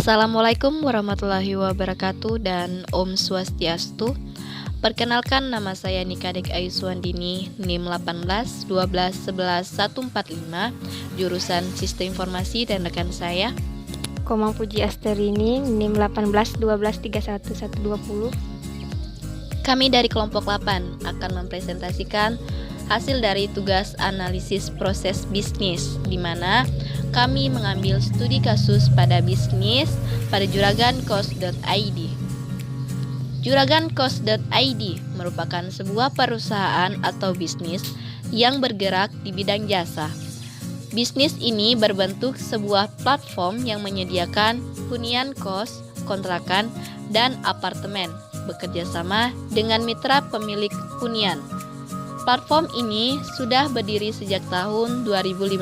Assalamualaikum warahmatullahi wabarakatuh dan Om Swastiastu. Perkenalkan, nama saya Nikadek Aiswandini, NIM 18 12 11 145, jurusan Sistem Informasi, dan rekan saya Komang Puji Asterini, NIM 18 12 31 120. Kami dari kelompok 8 akan mempresentasikan hasil dari tugas analisis proses bisnis, di mana kami mengambil studi kasus pada bisnis pada juragan-cost.id. Juragan-cost.id merupakan sebuah perusahaan atau bisnis yang bergerak di bidang jasa. Bisnis ini berbentuk sebuah platform yang menyediakan hunian kos, kontrakan, dan apartemen, bekerja sama dengan mitra pemilik hunian. Platform ini sudah berdiri sejak tahun 2015.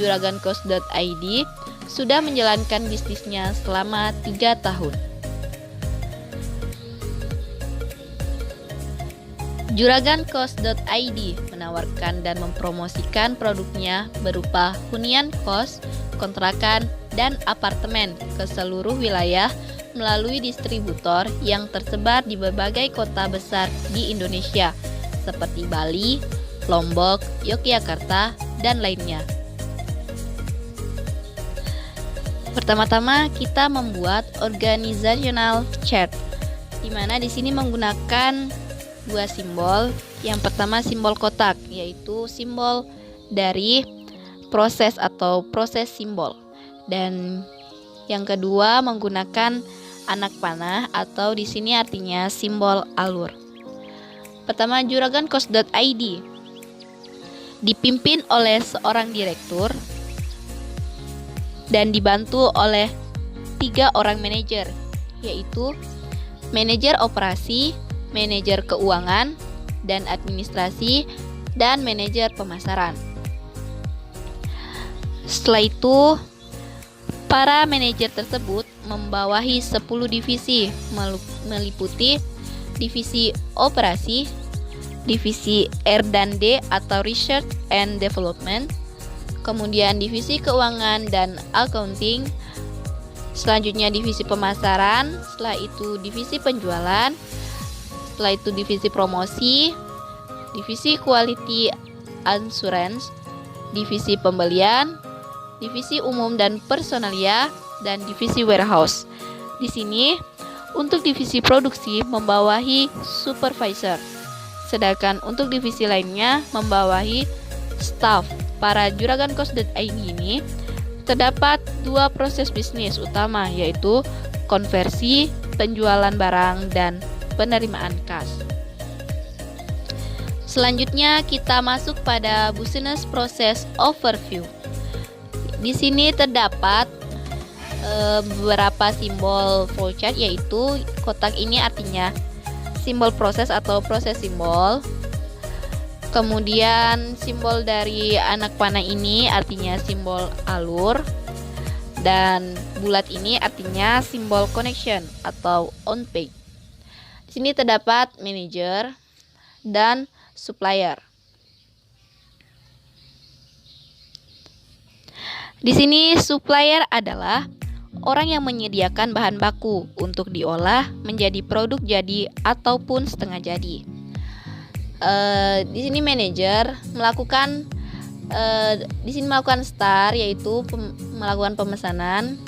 Juragan-cost.id sudah menjalankan bisnisnya selama 3 tahun. Juragan-cost.id menawarkan dan mempromosikan produknya berupa hunian kos, kontrakan, dan apartemen ke seluruh wilayah melalui distributor yang tersebar di berbagai kota besar di Indonesia, seperti Bali, Lombok, Yogyakarta, dan lainnya. Pertama-tama kita membuat organizational chart, di mana di sini menggunakan dua simbol. Yang pertama simbol kotak, yaitu simbol dari proses atau proses simbol, dan yang kedua menggunakan anak panah atau di sini artinya simbol alur. Pertama, juragan-cost.id dipimpin oleh seorang direktur dan dibantu oleh 3 orang manajer, yaitu manajer operasi, manajer keuangan dan administrasi, dan manajer pemasaran. Setelah itu, para manajer tersebut membawahi 10 divisi, meliputi divisi operasi, divisi R&D atau Research and Development, kemudian divisi keuangan dan accounting, selanjutnya divisi pemasaran, setelah itu divisi penjualan, setelah itu divisi promosi, divisi quality assurance, divisi pembelian, divisi umum dan personalia, dan divisi warehouse. Di sini untuk divisi produksi membawahi supervisor, sedangkan untuk divisi lainnya membawahi staff. Para juragan-cost.id ini terdapat 2 proses bisnis utama, yaitu konversi, penjualan barang, dan penerimaan kas. Selanjutnya kita masuk pada business process overview. Di sini terdapat beberapa simbol flowchart, yaitu kotak ini artinya simbol proses atau proses simbol. Kemudian simbol dari anak panah ini artinya simbol alur, dan bulat ini artinya simbol connection atau on page. Di sini terdapat manager dan supplier. Di sini supplier adalah orang yang menyediakan bahan baku untuk diolah menjadi produk jadi ataupun setengah jadi. Di sini manajer melakukan start, yaitu melakukan pemesanan,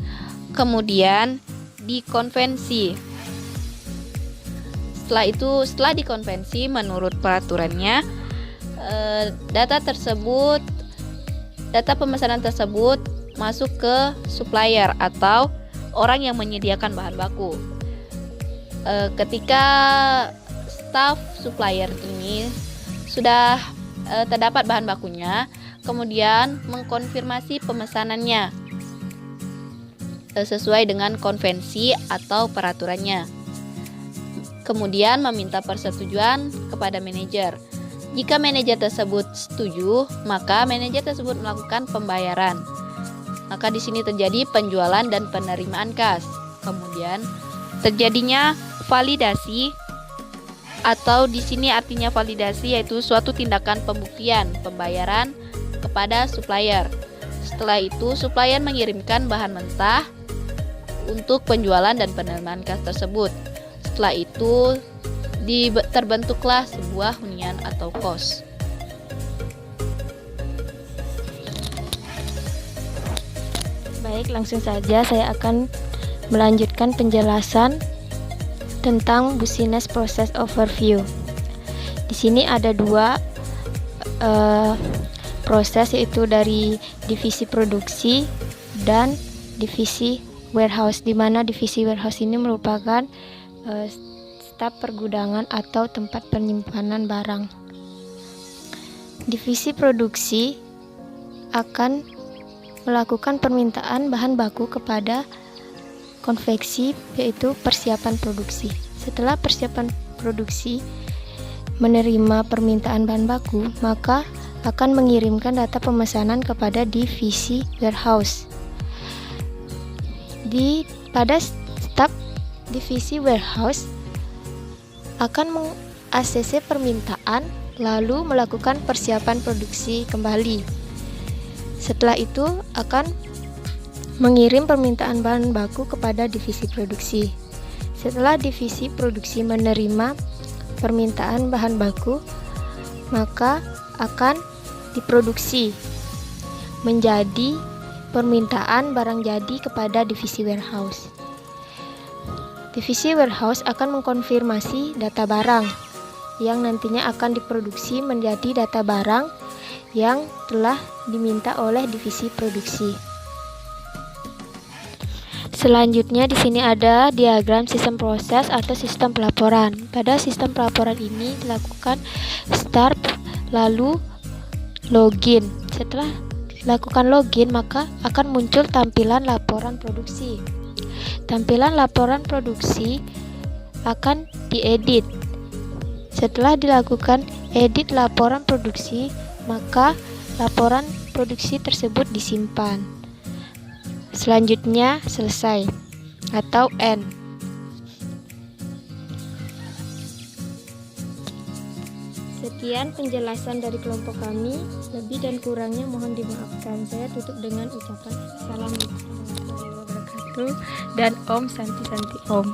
kemudian dikonvensi. Setelah dikonvensi menurut peraturannya, data pemesanan tersebut masuk ke supplier atau orang yang menyediakan bahan baku. Ketika staf supplier ini sudah terdapat bahan bakunya, kemudian mengkonfirmasi pemesanannya sesuai dengan konvensi atau peraturannya. Kemudian meminta persetujuan kepada manajer. Jika manajer tersebut setuju, maka manajer tersebut melakukan pembayaran. Maka di sini terjadi penjualan dan penerimaan kas. Kemudian terjadinya validasi, atau di sini artinya validasi yaitu suatu tindakan pembuktian pembayaran kepada supplier. Setelah itu supplier mengirimkan bahan mentah untuk penjualan dan penerimaan kas tersebut. Setelah itu terbentuklah sebuah hunian atau kos. Baik, langsung saja saya akan melanjutkan penjelasan tentang business process overview. Di sini ada dua proses, yaitu dari divisi produksi dan divisi warehouse, di mana divisi warehouse ini merupakan staf pergudangan atau tempat penyimpanan barang. Divisi produksi akan melakukan permintaan bahan baku kepada konveksi, yaitu persiapan produksi. Setelah persiapan produksi menerima permintaan bahan baku, maka akan mengirimkan data pemesanan kepada divisi warehouse. Pada staf divisi warehouse akan meng-ACC permintaan lalu melakukan persiapan produksi kembali. Setelah itu akan mengirim permintaan bahan baku kepada divisi produksi. Setelah divisi produksi menerima permintaan bahan baku, maka akan diproduksi menjadi permintaan barang jadi kepada divisi warehouse. Divisi warehouse akan mengkonfirmasi data barang yang nantinya akan diproduksi menjadi data barang yang telah diminta oleh divisi produksi. Selanjutnya di sini ada diagram sistem proses atau sistem pelaporan. Pada sistem pelaporan ini dilakukan start lalu login. Setelah dilakukan login, maka akan muncul tampilan laporan produksi. Tampilan laporan produksi akan diedit. Setelah dilakukan edit laporan produksi, maka laporan produksi tersebut disimpan. Selanjutnya selesai atau end. Sekian penjelasan dari kelompok kami. Lebih dan kurangnya mohon dimaafkan. Saya tutup dengan ucapan Assalamualaikum warahmatullahi wabarakatuh dan Om Santi Santi Om.